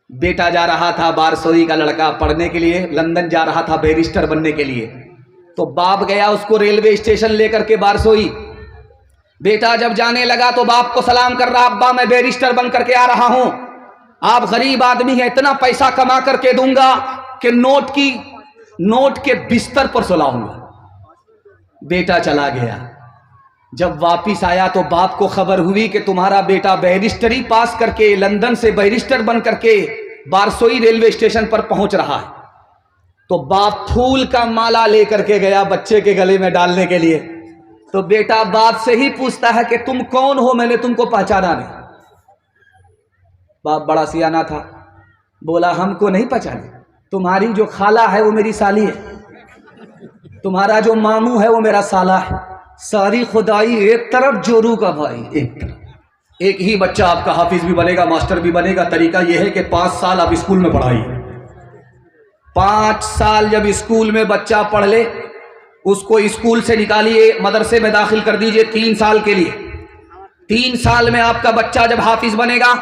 بیٹا جا رہا تھا بارسوئی کا لڑکا پڑھنے کے لیے، لندن جا رہا تھا بیرسٹر بننے کے لیے، تو باپ گیا اس کو ریلوے اسٹیشن لے کر کے بارسوئی۔ بیٹا جب جانے لگا تو باپ کو سلام کر رہا، ابا میں بیرسٹر بن کر کے آ رہا ہوں، آپ غریب آدمی ہیں، اتنا پیسہ کما کر کے دوں گا کہ نوٹ کے بستر پر سلاؤں گا۔ بیٹا چلا گیا، جب واپس آیا تو باپ کو خبر ہوئی کہ تمہارا بیٹا بیرسٹری پاس کر کے لندن سے بیرسٹر بن کر کے بارسوئی ریلوے اسٹیشن پر پہنچ رہا ہے، تو باپ پھول کا مالا لے کر کے گیا بچے کے گلے میں ڈالنے کے لیے، تو بیٹا باپ سے ہی پوچھتا ہے کہ تم کون ہو، میں نے تم کو پہچانا نہیں۔ باپ بڑا سیانہ تھا، بولا ہم کو نہیں پہچانے، تمہاری جو خالہ ہے وہ میری سالی ہے، تمہارا جو ماموں ہے وہ میرا سالا ہے، ساری خدائی ایک طرف، جورو کا بھائی ایک طرف۔ ایک ہی بچہ آپ کا حافظ بھی بنے گا، ماسٹر بھی بنے گا۔ طریقہ یہ ہے کہ 5 سال آپ اسکول میں پڑھائیے، 5 سال جب اسکول میں بچہ پڑھ لے، اس کو اسکول سے نکالیے، مدرسے میں داخل کر دیجئے 3 سال کے لیے۔ 3 سال میں آپ کا بچہ جب حافظ بنے گا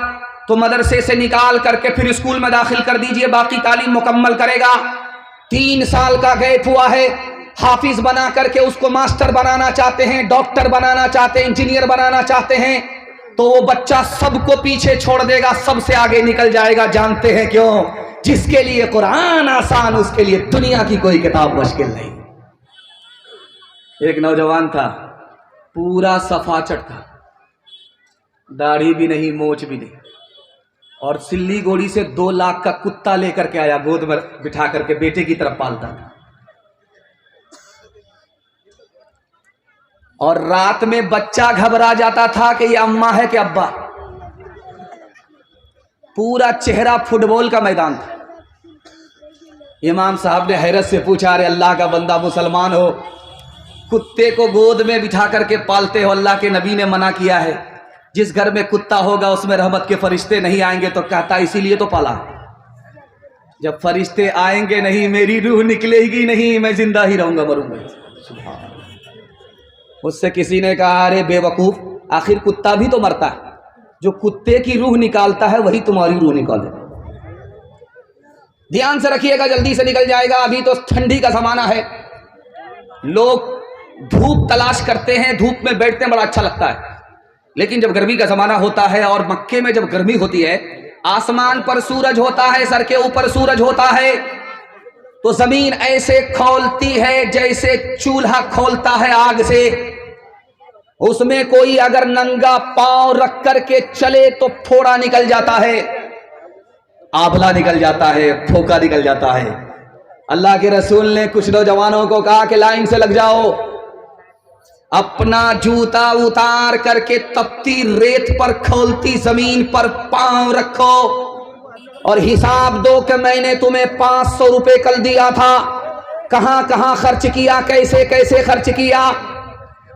تو مدرسے سے نکال کر کے پھر اسکول میں داخل کر دیجئے، باقی تعلیم مکمل کرے گا۔ 3 سال کا گیپ ہوا ہے، حافظ بنا کر کے اس کو ماسٹر بنانا چاہتے ہیں، ڈاکٹر بنانا چاہتے ہیں، انجینئر بنانا چاہتے ہیں، تو وہ بچہ سب کو پیچھے چھوڑ دے گا، سب سے آگے نکل جائے گا۔ جانتے ہیں کیوں؟ جس کے لیے قرآن آسان، اس کے لیے دنیا کی کوئی کتاب مشکل نہیں۔ ایک نوجوان تھا، پورا سفاچٹ تھا، داڑھی بھی نہیں، مونچھ بھی نہیں، اور سلی گوڑی سے 2 لاکھ کا کتا لے کر کے آیا، گود میں بٹھا کر کے بیٹے کی طرف پالتا تھا۔ اور رات میں بچہ گھبرا جاتا تھا کہ یہ اماں ہے کہ ابا۔ پورا چہرہ فٹ بال کا میدان تھا۔ امام صاحب نے حیرت سے پوچھا، ارے اللہ کا بندہ مسلمان ہو، کتے کو گود میں بٹھا کر کے پالتے ہو، اللہ کے نبی نے منع کیا ہے، جس گھر میں کتا ہوگا اس میں رحمت کے فرشتے نہیں آئیں گے، تو کہتا اسی لیے تو پالا، جب فرشتے آئیں گے نہیں میری روح نکلے گی نہیں، میں زندہ ہی رہوں گا، مروں گا۔ سبحان اللہ۔ اس سے کسی نے کہا، ارے بے وقوف، آخر کتا بھی تو مرتا ہے، جو کتے کی روح نکالتا ہے وہی تمہاری روح نکالے۔ دھیان سے رکھیے گا، جلدی سے نکل جائے گا، ابھی تو ٹھنڈی کا زمانہ ہے، لوگ دھوپ تلاش کرتے ہیں، دھوپ میں بیٹھتے ہیں، بڑا اچھا لگتا ہے، لیکن جب گرمی کا زمانہ ہوتا ہے، اور مکے میں جب گرمی ہوتی ہے، آسمان پر سورج ہوتا ہے، سر کے اوپر سورج ہوتا ہے، تو زمین ایسے کھولتی ہے جیسے چولہا کھولتا ہے آگ سے۔ اس میں کوئی اگر ننگا پاؤں رکھ کر کے چلے تو پھوڑا نکل جاتا ہے، آبلہ نکل جاتا ہے، پھوکا نکل جاتا ہے۔ اللہ کے رسول نے کچھ نوجوانوں کو کہا کہ لائن سے لگ جاؤ، اپنا جوتا اتار کر کے تپتی ریت پر کھولتی زمین پر پاؤں رکھو، اور حساب دو کہ میں نے تمہیں 500 روپے کل دیا تھا، کہاں کہاں خرچ کیا، کیسے کیسے خرچ کیا۔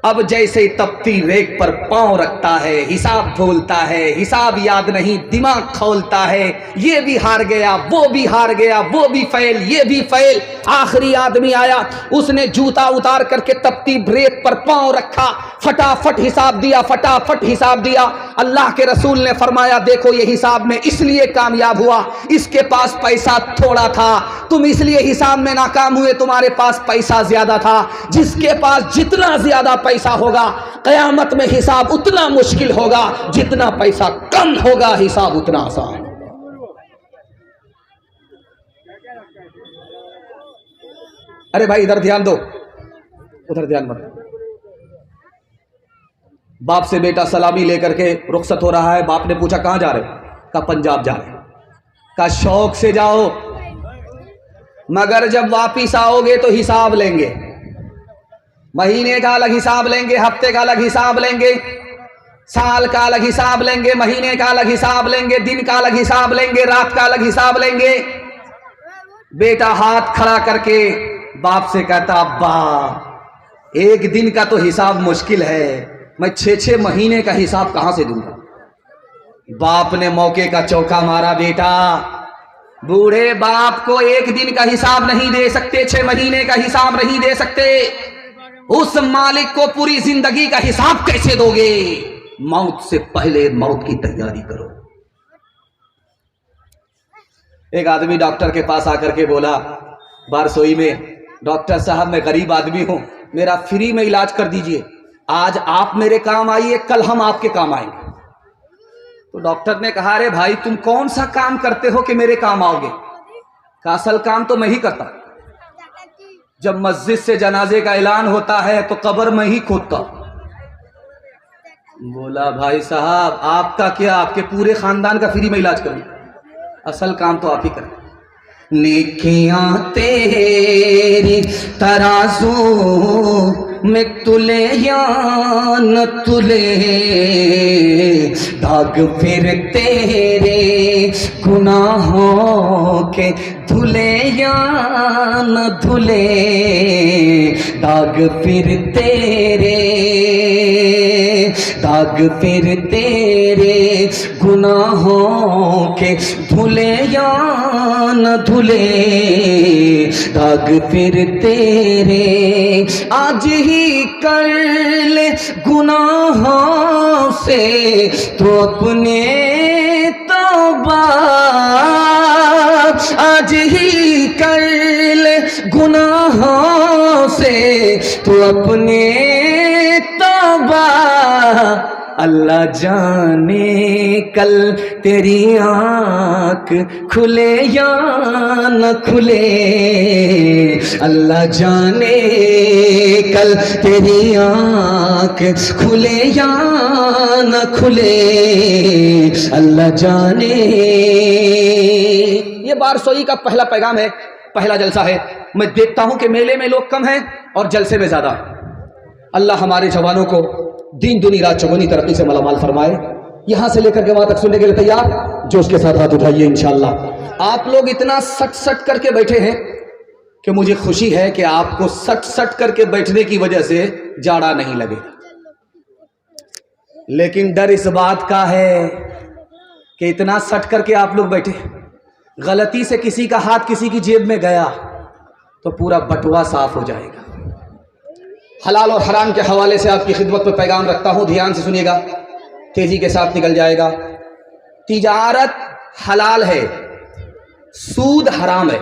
اب جیسے تپتی ریت پر پاؤں رکھتا ہے، حساب بھولتا ہے، حساب یاد نہیں، دماغ کھولتا ہے، یہ بھی ہار گیا، وہ بھی ہار گیا، وہ بھی فیل، یہ بھی فیل۔ آخری آدمی آیا، اس نے جوتا اتار کر کے تپتی ریت پر پاؤں رکھا، فٹافٹ حساب دیا، فٹافٹ حساب دیا۔ اللہ کے رسول نے فرمایا، دیکھو یہ حساب میں اس لیے کامیاب ہوا، اس کے پاس پیسہ تھوڑا تھا، تم اس لیے حساب میں ناکام ہوئے، تمہارے پاس پیسہ زیادہ تھا۔ جس کے پاس جتنا زیادہ پیسہ ہوگا، قیامت میں حساب اتنا مشکل ہوگا، جتنا پیسہ کم ہوگا حساب اتنا آسان۔ ارے بھائی ادھر دھیان دو، ادھر دھیان مت دو۔ باپ سے بیٹا سلامی لے کر کے رخصت ہو رہا ہے، باپ نے پوچھا کہاں جا رہے؟ کہا پنجاب جا رہے۔ کہا شوق سے جاؤ، مگر جب واپس آؤ گے تو حساب لیں گے، مہینے کا الگ حساب لیں گے، ہفتے کا الگ حساب لیں گے، سال کا الگ حساب لیں گے، مہینے کا الگ حساب لیں گے، دن کا الگ حساب لیں گے، رات کا الگ حساب لیں گے۔ بیٹا ہاتھ کھڑا کر کے باپ سے کہتا، ابا ایک دن کا تو حساب مشکل ہے، میں 6 مہینے کا حساب کہاں سے دوں گا؟ باپ نے موقع کا چوکا مارا، بیٹا بوڑھے باپ کو ایک دن کا حساب نہیں دے سکتے، 6 مہینے کا حساب نہیں دے سکتے، اس مالک کو پوری زندگی کا حساب کیسے دو گے؟ موت سے پہلے موت کی تیاری کرو۔ एक आदमी डॉक्टर के पास आकर के बोला बारसोई में, डॉक्टर साहब मैं गरीब आदमी हूँ, मेरा फ्री में इलाज कर दीजिए, आज आप मेरे काम आइए, कल हम आपके काम आएंगे। तो डॉक्टर ने कहा अरे भाई तुम कौन सा काम करते हो कि मेरे काम आओगे? का असल काम तो मैं ही करता, जब मस्जिद से जनाजे का ऐलान होता है तो कब्र में ही खोदता। बोला भाई साहब आपका क्या, आपके पूरे खानदान का फ्री में इलाज करूं, असल काम तो आप ही करें। नेकियां तेरी तराजू में तुले या न तुले, दाग फिर तेरे गुनाहों के धुले या न धुले, दाग फिर तेरे, दाग फिर तेरे गुनाहों के धुले या न धुले, दाग फिर तेरे। आज ही कर ले गुनाहों से तो अपने तौबा, आज ही कर ले गुनाहों से तो अपने तौबा, अल्लाह जाने कल तेरी आँख खुले या न खुले, अल्लाह जाने कल तेरी आँख खुले या न खुले, अल्लाह जाने। ये बारसोई का पहला पैगाम है, पहला जलसा है। मैं देखता हूं कि मेले में लोग कम हैं और जलसे में ज्यादा। अल्लाह हमारे जवानों को दिन दुनी रात चौगुनी तरक्की से मालामाल फरमाए। यहां से लेकर के वहां तक सुनने के लिए तैयार, जोश के साथ हाथ उठाइए इंशाअल्लाह। आप लोग इतना सट सट करके बैठे हैं कि मुझे खुशी है कि आपको सट सट करके बैठने की वजह से जाड़ा नहीं लगेगा, लेकिन डर इस बात का है कि इतना सट करके आप लोग बैठे, गलती से किसी का हाथ किसी की जेब में गया तो पूरा बटुआ साफ हो जाएगा। हलाल और हराम के हवाले से आपकी खिदमत में पैगाम रखता हूं, ध्यान से सुनिएगा, तेजी के साथ निकल जाएगा। तिजारत हलाल है, सूद हराम है।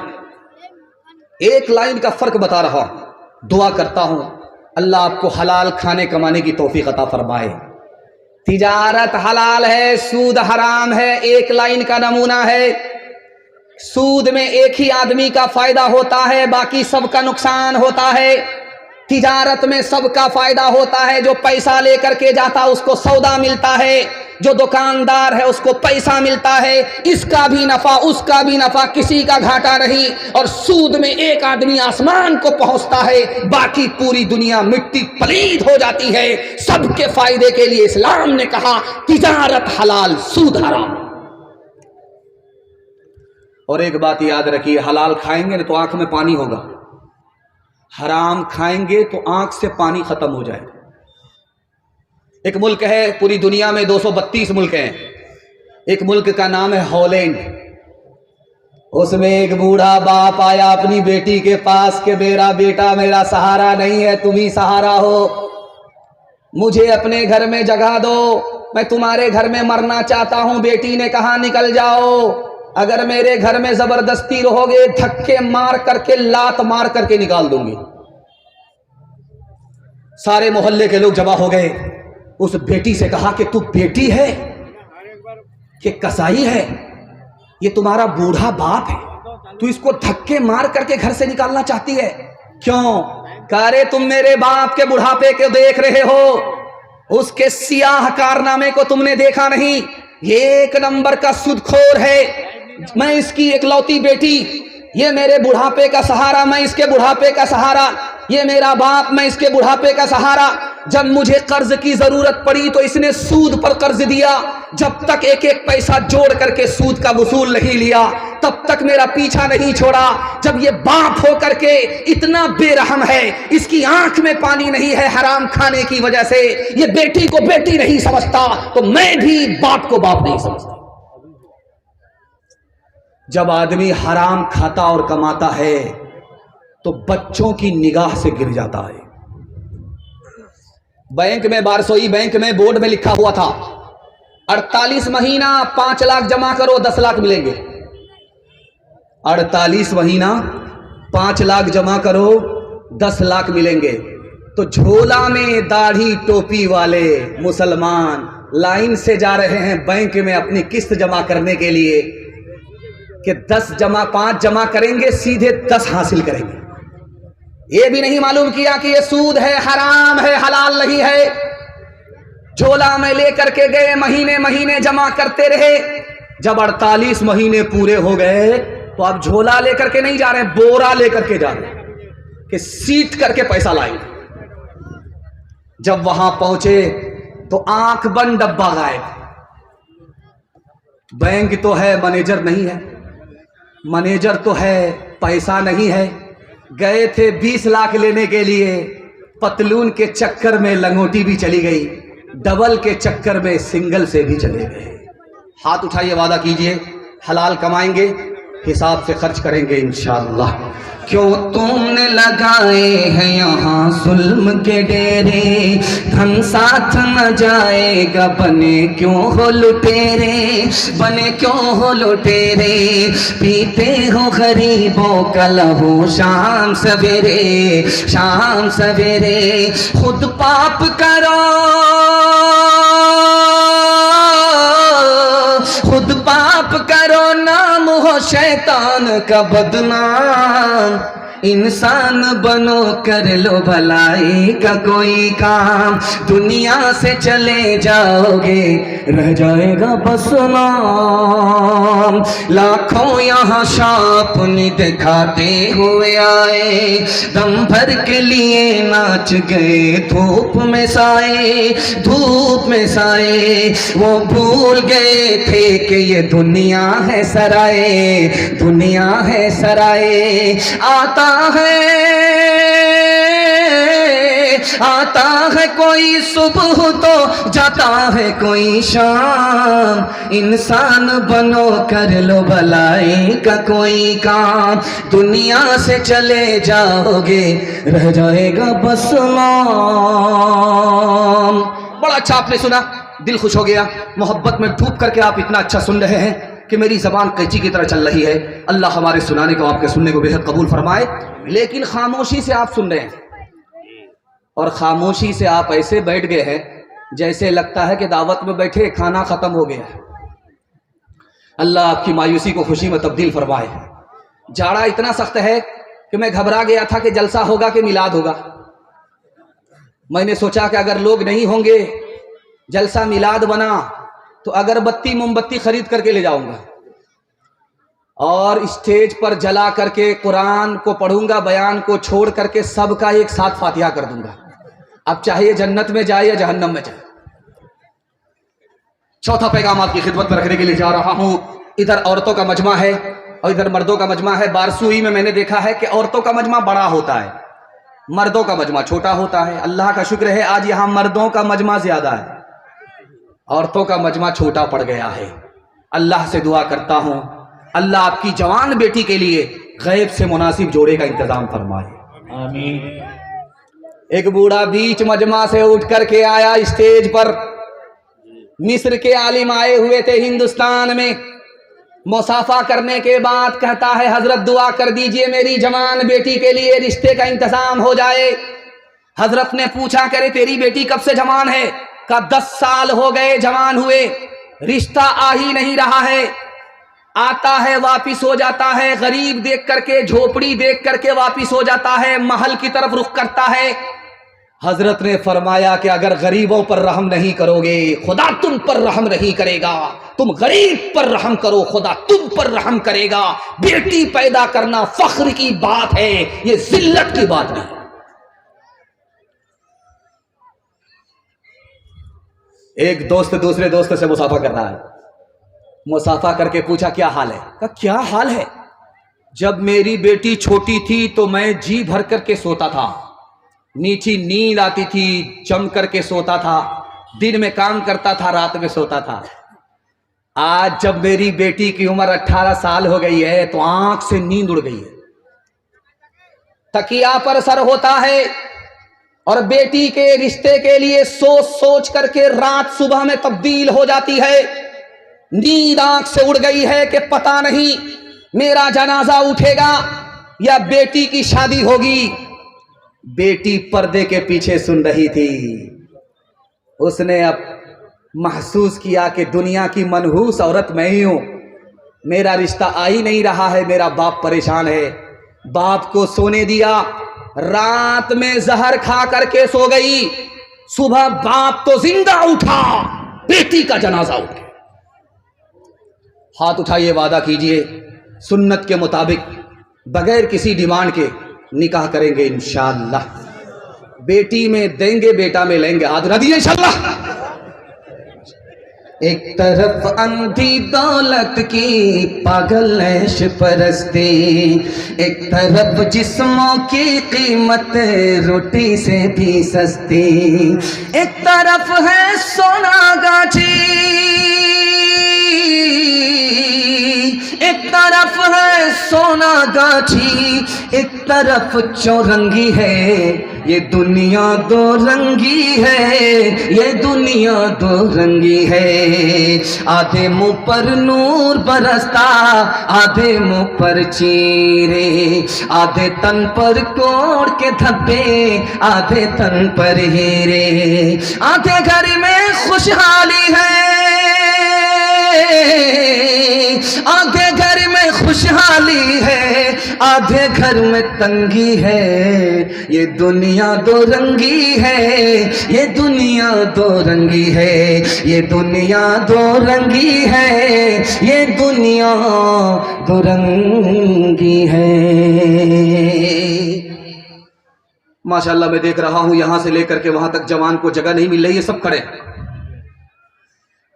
एक लाइन का फर्क बता रहा हूं, दुआ करता हूं अल्लाह आपको हलाल खाने कमाने की तौफीक अता फरमाए। तिजारत हलाल है, सूद हराम है। एक लाइन का नमूना है, सूद में एक ही आदमी का फायदा होता है, बाकी सबका नुकसान होता है। तिजारत में सबका फायदा होता है, जो पैसा लेकर के जाता उसको सौदा मिलता है, जो दुकानदार है उसको पैसा मिलता है, इसका भी नफा उसका भी नफा, किसी का घाटा नहीं। और सूद में एक आदमी आसमान को पहुंचता है, बाकी पूरी दुनिया मिट्टी पलीद हो जाती है। सबके फायदे के लिए इस्लाम ने कहा तिजारत हलाल, सूद हराम। और एक बात याद रखिए, हलाल खाएंगे ना तो आंख में पानी होगा, हराम खाएंगे तो आंख से पानी खत्म हो जाएगा। एक मुल्क है, पूरी दुनिया में 232 मुल्क हैं, एक मुल्क का नाम है हॉलैंड। उसमें एक बूढ़ा बाप आया अपनी बेटी के पास कि मेरा बेटा मेरा सहारा नहीं है, तुम ही सहारा हो, मुझे अपने घर में जगह दो, मैं तुम्हारे घर में मरना चाहता हूं। बेटी ने कहा निकल जाओ, अगर मेरे घर में जबरदस्ती रहोगे धक्के मार करके लात मार करके निकाल दूंगी। सारे मोहल्ले के लोग जमा हो गए। उस बेटी से कहा कि तू बेटी है कि कसाई है? ये तुम्हारा बूढ़ा बाप है, तू इसको धक्के मार करके घर से निकालना चाहती है, क्यों? कह रहे तुम मेरे बाप के बुढ़ापे को देख रहे हो, उसके सियाह कारनामे को तुमने देखा नहीं। ये एक नंबर का सुदखोर है, मैं इसकी इकलौती बेटी, ये मेरे बुढ़ापे का सहारा, मैं इसके बुढ़ापे का सहारा, ये मेरा बाप, मैं इसके बुढ़ापे का सहारा। जब मुझे कर्ज की जरूरत पड़ी तो इसने सूद पर कर्ज दिया, जब तक एक एक पैसा जोड़ करके सूद का वसूल नहीं लिया तब तक मेरा पीछा नहीं छोड़ा। जब ये बाप हो करके इतना बेरहम है, इसकी आंख में पानी नहीं है हराम खाने की वजह से, ये बेटी को बेटी नहीं समझता, तो मैं भी बाप को बाप नहीं समझता। जब आदमी हराम खाता और कमाता है तो बच्चों की निगाह से गिर जाता है। बैंक में, बारसोई बैंक में बोर्ड में लिखा हुआ था 48 महीना 5 लाख जमा करो 10 लाख मिलेंगे। 48 महीना 5 लाख जमा करो 10 लाख मिलेंगे। तो झोला में दाढ़ी टोपी वाले मुसलमान लाइन से जा रहे हैं बैंक में अपनी किस्त जमा करने के लिए कि 5 जमा करेंगे सीधे 10 हासिल करेंगे। ये भी नहीं मालूम किया कि ये सूद है, हराम है, हलाल नहीं है। झोला में लेकर के गए, महीने महीने जमा करते रहे। जब 48 महीने पूरे हो गए तो अब झोला लेकर के नहीं जा रहे, बोरा लेकर के जा रहे कि सीट करके पैसा लाएंगे। जब वहां पहुंचे तो आंख बंद, डब्बा गायब। बैंक तो है, मैनेजर नहीं है। मैनेजर तो है, पैसा नहीं है। गए थे 20 लाख लेने के लिए, पतलून के चक्कर में लंगोटी भी चली गई, डबल के चक्कर में सिंगल से भी चले गए। हाथ उठाइए, वादा कीजिए हलाल कमाएंगे, हिसाब से खर्च करेंगे इंशाअल्लाह। क्यों तुमने लगाए हैं यहाँ जुल्म के डेरे, धन साथ न जाएगा, बने क्यों हो लुटेरे, बने क्यों हो लुटेरे। पीते हो गरीबों का लहू शाम सवेरे, शाम सवेरे। खुद पाप करो, खुद पाप करो, नाम हो शैतान का बदनाम। इंसान बनो, कर लो भलाई का कोई काम। दुनिया से चले जाओगे, रह जाएगा बस नाम। लाखों यहाँ शापनी दिखाते हुए आए, दम भर के लिए नाच गए धूप में साए, धूप में साए। वो भूल गए थे कि ये दुनिया है सराय, दुनिया है सराय। आता है कोई सुबह तो जाता है कोई शाम। इंसान बनो, कर लो भलाई का कोई काम। दुनिया से चले जाओगे, रह जाएगा बस नाम। बड़ा अच्छा आपने सुना, दिल खुश हो गया। मोहब्बत में डूब करके आप इतना अच्छा सुन रहे हैं कि मेरी ज़बान कैंची की तरह चल रही है। अल्लाह हमारे सुनाने को, आपके सुनने को बेहद कबूल फरमाए। लेकिन खामोशी से आप सुन रहे हैं और खामोशी से आप ऐसे बैठ गए हैं जैसे लगता है कि दावत में बैठे, खाना ख़त्म हो गया है। अल्लाह आपकी मायूसी को खुशी में तब्दील फरमाए। जाड़ा इतना सख्त है कि मैं घबरा गया था कि जलसा होगा कि मिलाद होगा। मैंने सोचा कि अगर लोग नहीं होंगे, जलसा मिलाद बना तो अगरबत्ती मोमबत्ती खरीद करके ले जाऊंगा और स्टेज पर जला करके कुरान को पढ़ूंगा, बयान को छोड़ करके सबका एक साथ फातिहा कर दूंगा। अब चाहे जन्नत में जाए या जहन्नम में जाए। चौथा पैगाम आपकी खिदमत में रखने के लिए जा रहा हूं। इधर औरतों का मजमा है और इधर मर्दों का मजमा है। बारसूई में मैंने देखा है कि औरतों का मजमा बड़ा होता है, मर्दों का मजमा छोटा होता है। अल्लाह का शुक्र है आज यहां मर्दों का मजमा ज्यादा है, औरतों का मजमा छोटा पड़ गया है। अल्लाह से दुआ करता हूं, अल्लाह आपकी जवान बेटी के लिए गैब से मुनासिब जोड़े का इंतजाम फरमाए, आमीन। एक बूढ़ा बीच मजमा से उठ करके आया स्टेज पर। मिस्र के आलिम आए हुए थे हिंदुस्तान में। मुसाफा करने के बाद कहता है, हजरत दुआ कर दीजिए मेरी जवान बेटी के लिए, रिश्ते का इंतजाम हो जाए। हजरत ने पूछा, करे तेरी बेटी कब से जवान है? का 10 साल हो गए जवान हुए, रिश्ता आ ही नहीं रहा है। आता है वापिस हो जाता है, गरीब देख करके, झोपड़ी देख करके वापिस हो जाता है, महल की तरफ रुख करता है। हजरत ने फरमाया कि अगर गरीबों पर रहम नहीं करोगे, खुदा तुम पर रहम नहीं करेगा। तुम गरीब पर रहम करो, खुदा तुम पर रहम करेगा। बेटी पैदा करना फख्र की बात है, ये जिल्लत की बात नहीं। एक दोस्त दूसरे दोस्त से मुसाफा कर रहा है। मुसाफा करके पूछा, क्या हाल है? कहा, क्या हाल है? जब मेरी बेटी छोटी थी तो मैं जी भर करके सोता था, नीची नींद आती थी, जम करके सोता था, दिन में काम करता था, रात में सोता था। आज जब मेरी बेटी की उम्र 18 साल हो गई है तो आंख से नींद उड़ गई है, तकिया पर सर होता है और बेटी के रिश्ते के लिए सोच सोच करके रात सुबह में तब्दील हो जाती है। नींद आंख से उड़ गई है कि पता नहीं मेरा जनाजा उठेगा या बेटी की शादी होगी। बेटी पर्दे के पीछे सुन रही थी, उसने अब महसूस किया कि दुनिया की मनहूस औरत मैं ही हूं, मेरा रिश्ता आ ही नहीं रहा है, मेरा बाप परेशान है। बाप को सोने दिया, रात में जहर खा करके सो गई। सुबह बाप तो जिंदा उठा, बेटी का जनाजा उठ गया। हाथ उठाइए, वादा कीजिए सुन्नत के मुताबिक बगैर किसी डिमांड के निकाह करेंगे इंशाअल्लाह। बेटी में देंगे, बेटा में लेंगे। हाथ उठा दीजिए इंशाअल्लाह। एक तरफ अंधी दौलत की पागल ऐश परस्ती, एक तरफ जिस्मों की कीमत रोटी से भी सस्ती, एक तरफ है सोना गाछी, एक तरफ है सोना गाछी, एक तरफ चौरंगी है। ये दुनिया दो रंगी है, ये दुनिया दो रंगी है। आधे मुंह पर नूर बरसता, आधे मुंह पर चीरे, आधे तन पर कोड़ के धब्बे, आधे तन पर हीरे। आधे घर में खुशहाली है, आधे घर में खुशहाली है, आधे घर में तंगी है। ये दुनिया दो रंगी है, ये दुनिया दो रंगी है, ये दुनिया दो रंगी है, ये दुनिया दो रंगी है। माशाअल्लाह मैं देख रहा हूं यहां से लेकर के वहां तक जवान को जगह नहीं मिल रही है, सब खड़े हैं।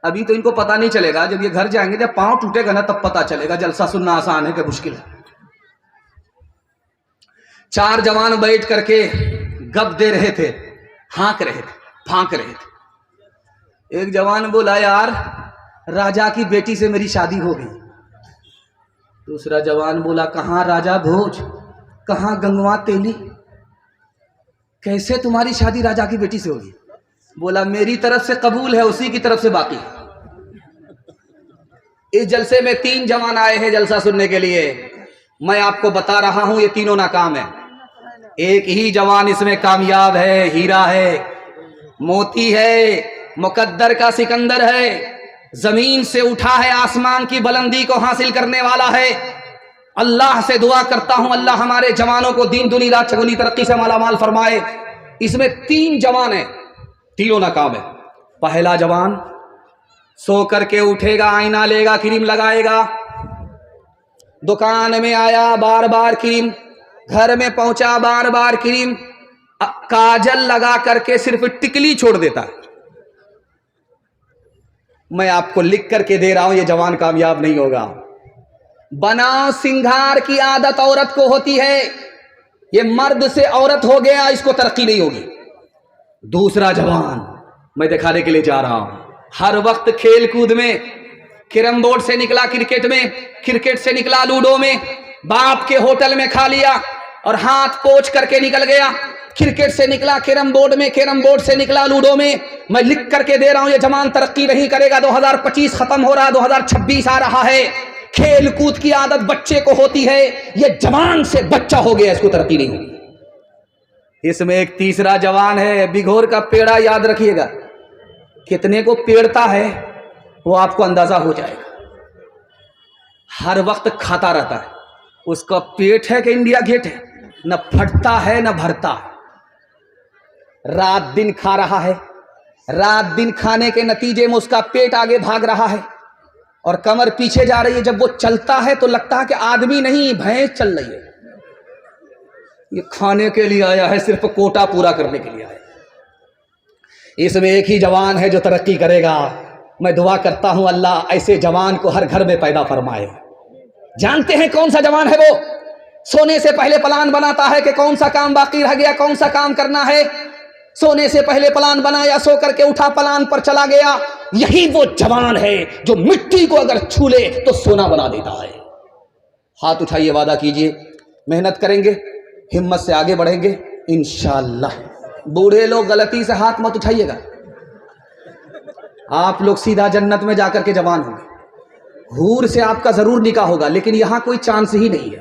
अभी तो इनको पता नहीं चलेगा, जब ये घर जाएंगे, जब पांव टूटेगा ना तब पता चलेगा जलसा सुनना आसान है कि मुश्किल है। 4 जवान बैठ करके गप दे रहे थे, हाँक रहे थे, फांक रहे थे। एक जवान बोला, यार राजा की बेटी से मेरी शादी हो गई। दूसरा जवान बोला, कहाँ राजा भोज, कहाँ गंगवा तेली, कैसे तुम्हारी शादी राजा की बेटी से होगी? बोला, मेरी तरफ से कबूल है, उसी की तरफ से बाकी। इस जलसे में 3 जवान आए हैं जलसा सुनने के लिए। मैं आपको बता रहा हूं ये तीनों नाकाम है। एक ही जवान इसमें कामयाब है, हीरा है, मोती है, मुकद्दर का सिकंदर है, जमीन से उठा है, आसमान की बुलंदी को हासिल करने वाला है। अल्लाह से दुआ करता हूं अल्लाह हमारे जवानों को दीन दुनी रात चगुनी तरक्की से मालामाल फरमाए। इसमें 3 जवान हैं, तीनों नाकाम है। पहला जवान सो करके उठेगा, आईना लेगा, क्रीम लगाएगा, दुकान में आया बार बार क्रीम, घर में पहुंचा बार बार क्रीम, काजल लगा करके सिर्फ टिकली छोड़ देता है। मैं आपको लिख करके दे रहा हूं, ये जवान कामयाब नहीं होगा। बनाव सिंगार की आदत औरत को होती है, ये मर्द से औरत हो गया, इसको तरक्की नहीं होगी। दूसरा जवान मैं दिखाने के लिए जा रहा हूं, हर वक्त खेल कूद में, कैरम बोर्ड से निकला क्रिकेट में, क्रिकेट से निकला लूडो में, बाप के होटल में खा लिया और हाथ पोंछ करके निकल गया। क्रिकेट से निकला कैरम बोर्ड में, कैरम बोर्ड से निकला लूडो में। मैं लिख करके दे रहा हूं ये जवान तरक्की नहीं करेगा। 2025 खत्म हो रहा, 2026 आ रहा है। खेल कूद की आदत बच्चे को होती है, ये जवान से बच्चा हो गया, इसको तरक्की नहीं होगी। इसमें एक तीसरा जवान है, बिघोर का पेड़ा, याद रखिएगा, कितने को पेड़ता है वो आपको अंदाजा हो जाएगा। हर वक्त खाता रहता है, उसका पेट है कि इंडिया गेट है, न फटता है न भरता है। रात दिन खा रहा है, रात दिन खाने के नतीजे में उसका पेट आगे भाग रहा है और कमर पीछे जा रही है। जब वो चलता है तो लगता है कि आदमी नहीं, भैंस चल रही है। ये खाने के लिए आया है, सिर्फ कोटा पूरा करने के लिए आया है। इसमें एक ही जवान है जो तरक्की करेगा। मैं दुआ करता हूं अल्लाह ऐसे जवान को हर घर में पैदा फरमाए। जानते हैं कौन सा जवान है वो? सोने से पहले प्लान बनाता है कि कौन सा काम बाकी रह गया, कौन सा काम करना है। सोने से पहले प्लान बनाया, सो करके उठा, प्लान पर चला गया। यही वो जवान है जो मिट्टी को अगर छू ले तो सोना बना देता है। हाथ उठाइए, वादा कीजिए मेहनत करेंगे, हिम्मत से आगे बढ़ेंगे इंशाअल्लाह। बूढ़े लोग गलती से हाथ मत उठाइएगा, आप लोग सीधा जन्नत में जाकर के जवान होंगे। حور سے آپ کا ضرور نکاح ہوگا، لیکن یہاں کوئی چانس ہی نہیں ہے۔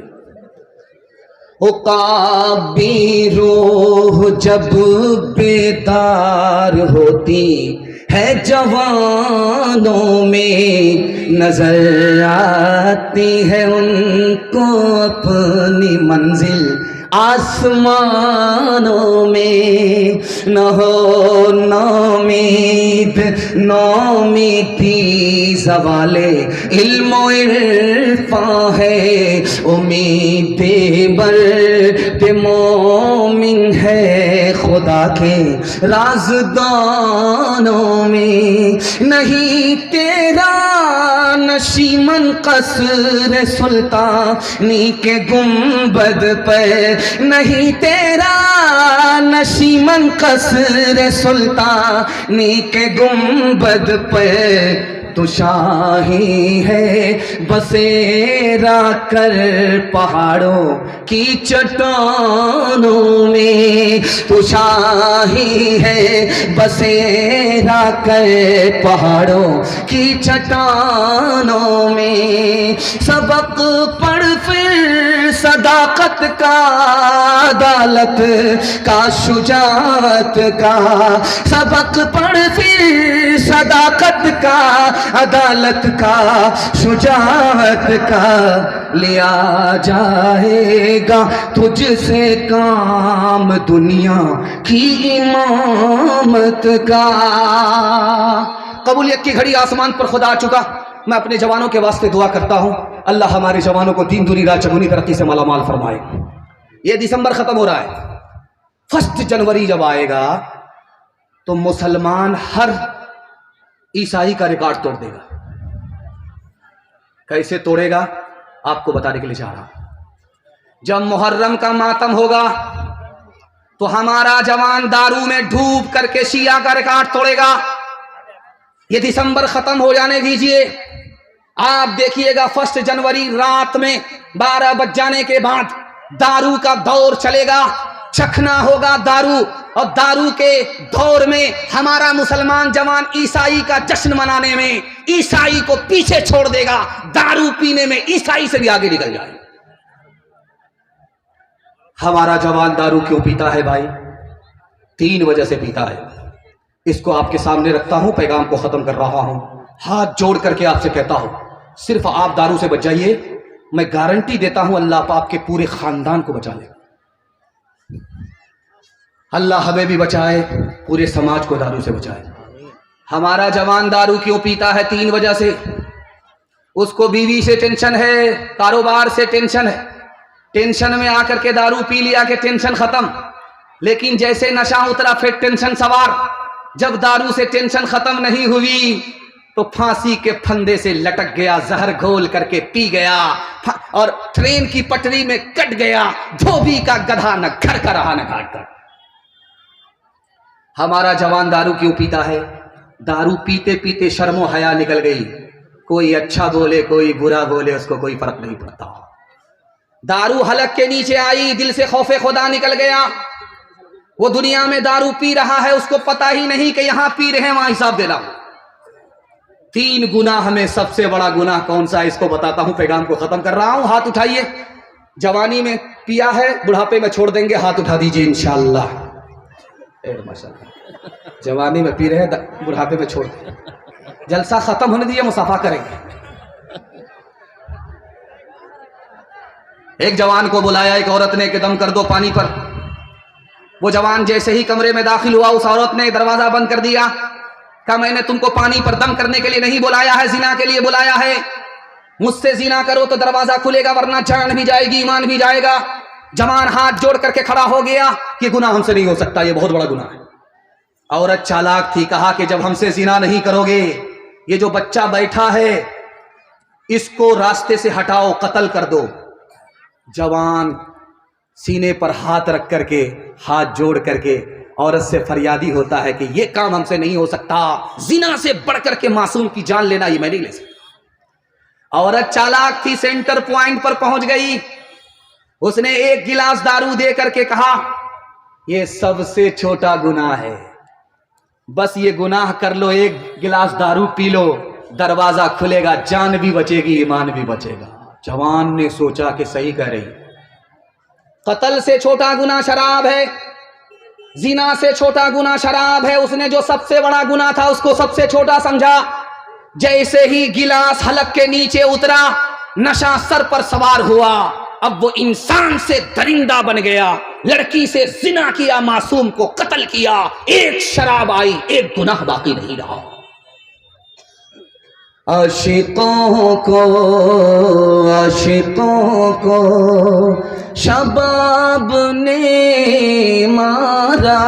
عقابی روح جب بیدار ہوتی ہے جوانوں میں، نظر آتی ہے ان کو اپنی منزل آسمانوں میں۔ نہ ہو نومید نومیدی زوال علم و عرفاں ہے، امید مرد مومن ہے خدا کے رازدانوں میں۔ نہیں تیرا نشیمن قصر سلطانی کے گنبد پر، نہیں تیرا نشیمن قصر سلطانی کے گنبد پر، تو شاہی ہے بسیرا کر پہاڑوں کی چٹانوں میں، تو شاہی ہے بسیرا کر پہاڑوں کی چٹانوں میں۔ سبق پڑھ پھر صداقت کا، عدالت کا، شجاعت کا، سبق پڑھ پھر صداقت کا، عدالت کا، شجاعت کا، لیا جائے گا تجھ سے کام دنیا کی امامت کا۔ قبولیت کی گھڑی آسمان پر خدا آ چکا۔ میں اپنے جوانوں کے واسطے دعا کرتا ہوں، اللہ ہمارے جوانوں کو دین دنیا چگنی ترقی سے مالا مال فرمائے۔ یہ دسمبر ختم ہو رہا ہے، 1 جنوری جب آئے گا تو مسلمان ہر عیسائی کا ریکارڈ توڑ دے گا۔ کیسے توڑے گا آپ کو بتانے کے لیے چاہ رہا ہوں۔ جب محرم کا ماتم ہوگا تو ہمارا جوان دارو میں ڈوب کر کے شیعہ کا ریکارڈ توڑے گا۔ یہ دسمبر ختم ہو جانے دیجئے، آپ دیکھیے گا 1 جنوری رات میں 12 بج جانے کے بعد دارو کا دور چلے گا، چکھنا ہوگا دارو، اور دارو کے دور میں ہمارا مسلمان جوان عیسائی کا جشن منانے میں عیسائی کو پیچھے چھوڑ دے گا، دارو پینے میں عیسائی سے بھی آگے نکل جائے۔ ہمارا جوان دارو کیوں پیتا ہے بھائی؟ 3 وجہ سے پیتا ہے۔ اس کو آپ کے سامنے رکھتا ہوں، پیغام کو ختم کر رہا ہوں، ہاتھ جوڑ کر کے آپ سے کہتا ہوں صرف آپ دارو سے بچ جائیے، میں گارنٹی دیتا ہوں اللہ پاک کے پورے خاندان کو بچا لے گا۔ اللہ ہمیں بھی بچائے، پورے سماج کو دارو سے بچائے۔ ہمارا جوان دارو کیوں پیتا ہے؟ 3 وجہ سے۔ اس کو بیوی سے ٹینشن ہے، کاروبار سے ٹینشن ہے، ٹینشن میں آ کر کے دارو پی لیا کہ ٹینشن ختم، لیکن جیسے نشہ اترا پھر ٹینشن سوار۔ جب دارو سے ٹینشن ختم نہیں ہوئی تو پھانسی کے پھندے سے لٹک گیا، زہر گھول کر کے پی گیا، اور ٹرین کی پٹری میں کٹ گیا، دھوبی کا گدھا نہ گھر کا رہا نہ گھاٹ کا۔ ہمارا جوان دارو کیوں پیتا ہے؟ دارو پیتے پیتے شرم و حیا نکل گئی، کوئی اچھا بولے کوئی برا بولے اس کو کوئی فرق نہیں پڑتا۔ دارو حلق کے نیچے آئی، دل سے خوف خدا نکل گیا، وہ دنیا میں دارو پی رہا ہے، اس کو پتا ہی نہیں کہ یہاں پی رہے ہیں وہاں حساب دینا۔ 3 گناہ میں سب سے بڑا گناہ کون سا ہے اس کو بتاتا ہوں، پیغام کو ختم کر رہا ہوں۔ ہاتھ اٹھائیے، جوانی میں پیا ہے بڑھاپے میں چھوڑ دیں گے، ہاتھ اٹھا دیجئے انشاءاللہ۔ ماشاءاللہ، جوانی میں پی رہے ہیں بڑھاپے میں چھوڑ دیں، جلسہ ختم ہونے دیجئے، مصافحہ کریں گے۔ ایک جوان کو بلایا ایک عورت نے کہ دم کر دو پانی پر۔ وہ جوان جیسے ہی کمرے میں داخل ہوا اس عورت نے دروازہ بند کر دیا، کہا میں نے تم کو پانی پر دم کرنے کے لیے نہیں بلایا ہے، زنا کے لیے بلایا ہے، مجھ سے زنا کرو تو دروازہ کھلے گا ورنہ جان بھی جائے گی ایمان بھی جائے گا۔ جوان ہاتھ جوڑ کر کے کھڑا ہو گیا، یہ گناہ ہم سے نہیں ہو سکتا، یہ بہت بڑا گناہ ہے۔ عورت چالاک تھی، کہا کہ جب ہم سے زنا نہیں کرو گے، یہ جو بچہ بیٹھا ہے اس کو راستے سے ہٹاؤ، قتل کر دو۔ جوان سینے پر ہاتھ رکھ کر کے ہاتھ جوڑ کر کے عورت سے فریادی ہوتا ہے کہ یہ کام ہم سے نہیں ہو سکتا، زنا سے بڑھ کر کے معصوم کی جان لینا یہ میں نہیں لے سکتا۔ عورت چالاک تھی، سینٹر پوائنٹ پر پہنچ گئی، اس نے 1 گلاس دارو دے کر کے کہا یہ سب سے چھوٹا گناہ ہے، بس یہ گناہ کر لو، 1 گلاس دارو پی لو، दरवाजा खुलेगा, जान भी बचेगी, ईमान भी बचेगा। जवान ने सोचा कि सही कह रही, कत्ल से छोटा गुनाह शराब है, जिना से छोटा गुनाह शराब है। उसने जो सबसे बड़ा गुनाह था उसको सबसे छोटा समझा। जैसे ही गिलास हलक के नीचे उतरा, नशा सर पर सवार हुआ, अब वो इंसान से दरिंदा बन गया। लड़की से जिना किया, मासूम को कत्ल किया, एक शराब आई, एक गुनाह बाकी नहीं रहा। आशिकों को शबाब ने मारा,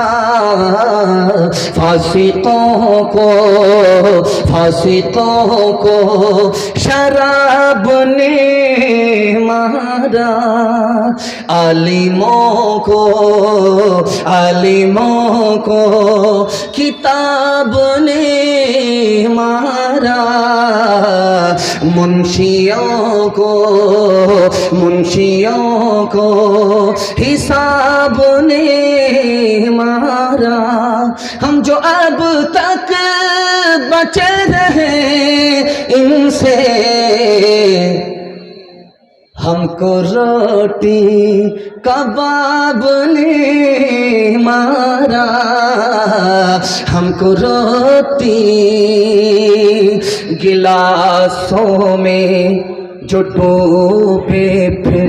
फासिकों को शराब ने मारा, आलिमों को किताब ने मारा, मुंशियों को हिसाब ने मारा। हम जो अब तक बचे रहे इनसे, हमको रोटी कबाब ने मारा, हमको रोटी गिलासों में जो डूबे फिर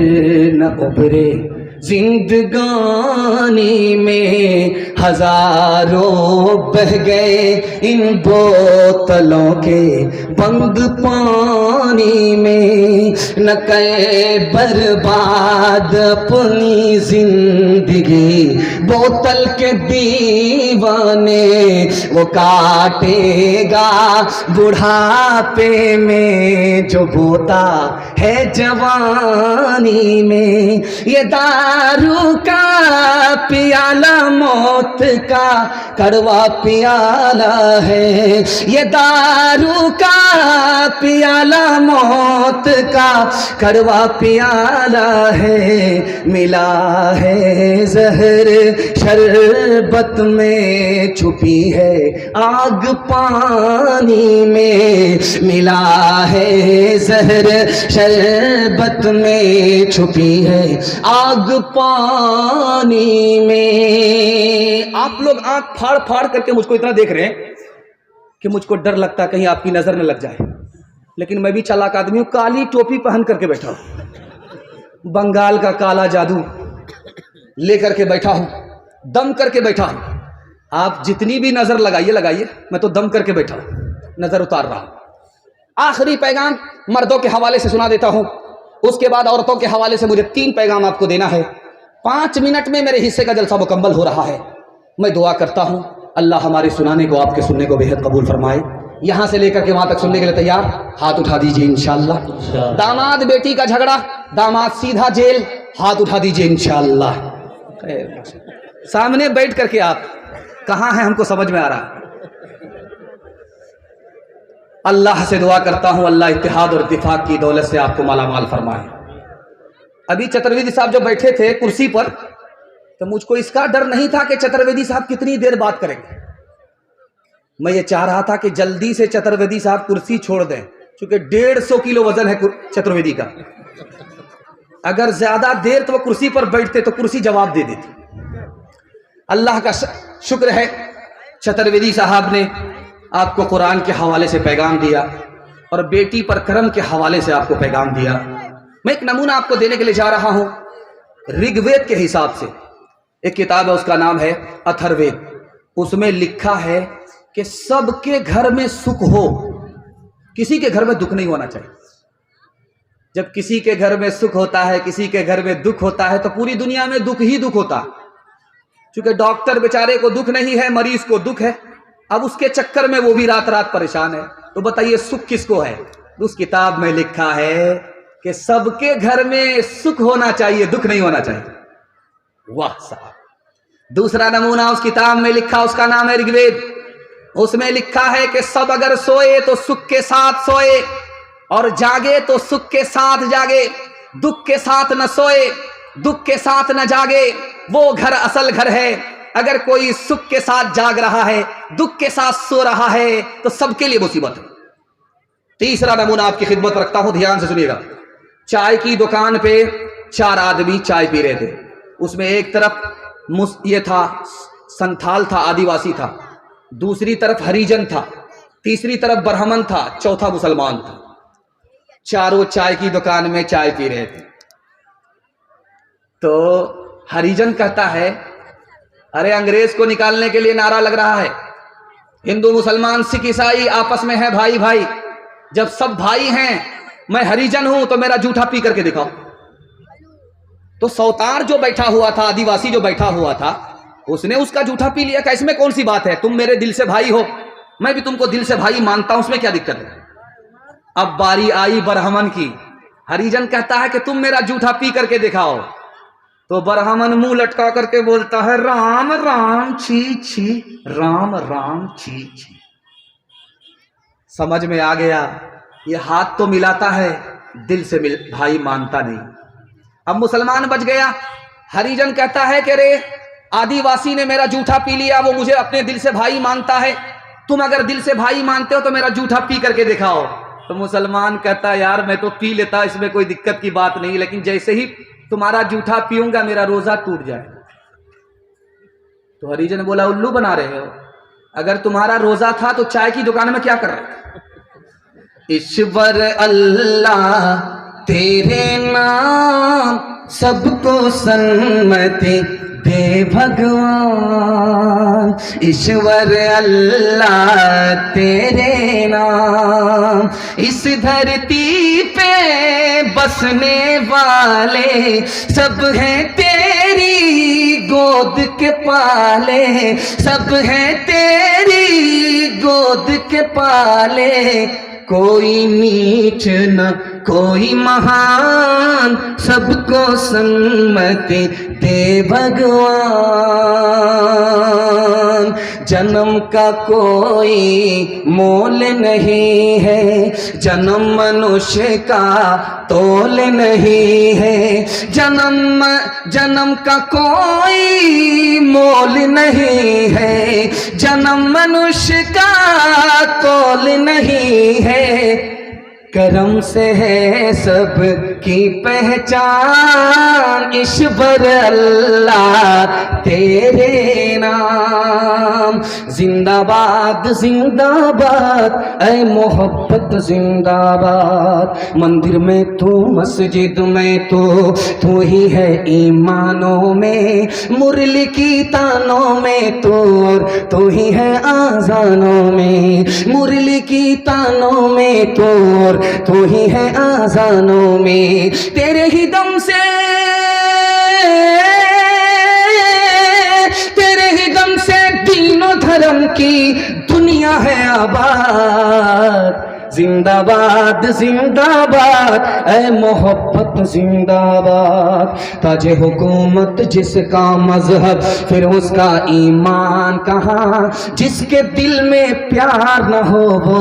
न उभरे, जिंदगानी में हजारों बह गए इन बोतलों के बंद पानी में। न करे बर्बाद अपनी जिंदगी बोतल के दीवाने, वो काटेगा बुढ़ापे में जो बोता है जवानी में। ये दारू का पियाला मौत का कड़वा पियाला है, ये दारू का पियाला मौत का कड़वा पियाला है। मिला है जहर शरबत में, छुपी है आग पानी में। मिला है जहर शरबत में, छुपी है आग पानी में। आप लोग आंख फाड़ फाड़ करके मुझको इतना देख रहे हैं कि मुझको डर लगता है कहीं आपकी नजर न लग जाए, लेकिन मैं भी चालाक आदमी हूं। काली टोपी पहन करके बैठा हूं, बंगाल का काला जादू लेकर के बैठा हूं, दम करके बैठा हूं। आप जितनी भी नजर लगाइए, मैं तो दम करके बैठा हूं, नजर उतार रहा हूं। आखिरी पैगाम मर्दों के हवाले से सुना देता हूं, उसके बाद औरतों के हवाले से मुझे 3 पैगाम आपको देना है। 5 मिनट में मेरे हिस्से का जलसा मुकम्मल हो रहा है। मैं दुआ करता हूं अल्लाह हमारे सुनाने को, आपके सुनने को बेहद कबूल फरमाए। यहां से लेकर के वहां तक सुनने के लिए तैयार? हाथ उठा दीजिए इंशाअल्लाह। दामाद बेटी का झगड़ा, दामाद सीधा जेल, हाथ उठा दीजिए इंशाअल्लाह। सामने बैठ करके आप कहां हैं हमको समझ में आ रहा। अल्लाह से दुआ करता हूं अल्लाह इत्तिहाद और इत्तिफाक की दौलत से आपको मालामाल फरमाए। अभी चतुर्वेदी साहब जो बैठे थे कुर्सी पर, तो मुझको इसका डर नहीं था कि चतुर्वेदी साहब कितनी देर बात करेंगे। मैं ये चाह रहा था कि जल्दी से चतुर्वेदी साहब कुर्सी छोड़ दें, क्योंकि 150 किलो वजन है चतुर्वेदी का। अगर ज्यादा देर तो वो कुर्सी पर बैठते तो कुर्सी जवाब दे देती। अल्लाह का शुक्र है चतुर्वेदी साहब ने आपको कुरान के हवाले से पैगाम दिया और बेटी पर करम के हवाले से आपको पैगाम दिया। मैं एक नमूना आपको देने के लिए जा रहा हूं। ऋग्वेद के हिसाब से एक किताब है, उसका नाम है अथर्ववेद। उसमें लिखा है कि सबके घर में सुख हो, किसी के घर में दुख नहीं होना चाहिए। जब किसी के घर में सुख होता है, किसी के घर में दुख होता है, तो पूरी दुनिया में दुख ही दुख होता। क्योंकि डॉक्टर बेचारे को दुख नहीं है, मरीज को दुख है, अब उसके चक्कर में वो भी रात रात परेशान है। तो बताइए सुख किसको है? उस किताब में लिखा है कि सबके घर में सुख होना चाहिए, दुख नहीं होना चाहिए। वाह साहब। दूसरा नमूना उस किताब में लिखा, उसका नाम है ऋग्वेद। उसमें लिखा है कि सब अगर सोए तो सुख के साथ सोए, और जागे तो सुख के साथ जागे। दुख के साथ न सोए, दुख के साथ न जागे, वो घर असल घर है। अगर कोई सुख के साथ जाग रहा है, दुख के साथ सो रहा है, तो सबके लिए मुसीबत है। تیسرا نمونہ آپ کی خدمت رکھتا ہوں، دھیان سے سنیے گا. چائے کی دکان پہ 4 آدمی چائے پی رہے تھے. اس میں ایک طرف یہ تھا سنتھال تھا، آدیواسی تھا، دوسری طرف ہریجن تھا، تیسری طرف برہمن تھا، چوتھا مسلمان تھا. چاروں چائے کی دکان میں چائے پی رہے تھے. تو ہریجن کہتا ہے ارے انگریز کو نکالنے کے لیے نعرہ لگ رہا ہے، ہندو مسلمان سکھ عیسائی آپس میں ہیں بھائی بھائی، جب سب بھائی ہیں میں ہریجن ہوں تو میرا جوٹا پی کر کے دکھاؤ. تو سوتار جو بیٹھا ہوا تھا، آدیواسی جو بیٹھا ہوا تھا، اس نے اس کا جوٹا پی لیا کہ اس میں کون سی بات ہے، تم میرے دل سے بھائی ہو، میں بھی تم کو دل سے بھائی مانتا ہوں، اس میں کیا دقت ہے. اب باری آئی برہمن کی. ہریجن کہتا ہے کہ تم میرا جوٹا پی کر کے دکھاؤ. تو برہمن منہ لٹکا کر کے بولتا ہے رام رام چھی چھی، رام رام چھی چھی. سمجھ میں آ گیا، یہ ہاتھ تو ملاتا ہے، دل سے بھائی مانتا نہیں. اب مسلمان بچ گیا. ہریجن کہتا ہے کہ رے آدیواسی نے میرا جوٹا پی لیا، وہ مجھے اپنے دل سے بھائی مانتا ہے، تم اگر دل سے بھائی مانتے ہو تو میرا جوٹا پی کر کے دکھاؤ. تو مسلمان کہتا ہے یار میں تو پی لیتا، اس میں کوئی دقت کی بات نہیں، لیکن جیسے ہی تمہارا جوٹا پیوں گا میرا روزہ ٹوٹ جائے. تو ہریجن بولا الو بنا رہے ہو، اگر تمہارا روزہ تھا تو چائے کی دکان میں کیا کر رہے تھے. ایشور اللہ تیرے نام سب کو سنمتی دے بھگوان. ایشور اللہ تیرے نام اس دھرتی پہ بسنے والے سب ہیں تیری گود کے پالے، سب ہیں تیری گود کے پالے. کوئی نیچ نہ کوئی مہان سب کو سنمتی دے بھگوان. جنم کا کوئی مول نہیں ہے، جنم منوشے کا تول نہیں ہے، جنم کا کوئی مول نہیں ہے، جنم منوشے کا تول نہیں ہے. کرم سے ہے سب کی پہچان، ایشور اللہ تیرے نام. زندہ باد زندہ باد اے محبت زندہ باد. مندر میں تو مسجد میں تو ہی ہے ایمانوں میں، مرلی کی تانوں میں تو ہی ہے آذانوں میں، مرلی کی تانوں میں تو ہی ہے آذانوں میں. تیرے ہی دم سے دین و دھرم کی دنیا ہے آباد. زندہ باد اے محبت زندہ باد. تاج حکومت جس کا مذہب پھر اس کا ایمان کہاں، جس کے دل میں پیار نہ ہو وہ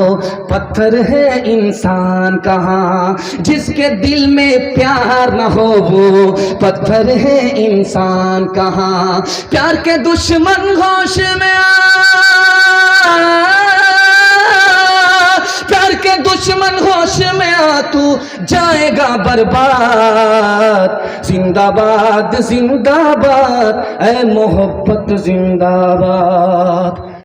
پتھر ہے انسان کہاں، جس کے دل میں پیار نہ ہو وہ پتھر ہے انسان کہاں. پیار کے دشمن ہوش میں پیار کے دشمن ہوش میں آ تو جائے گا برباد. زندہ باد اے محبت زندہ باد.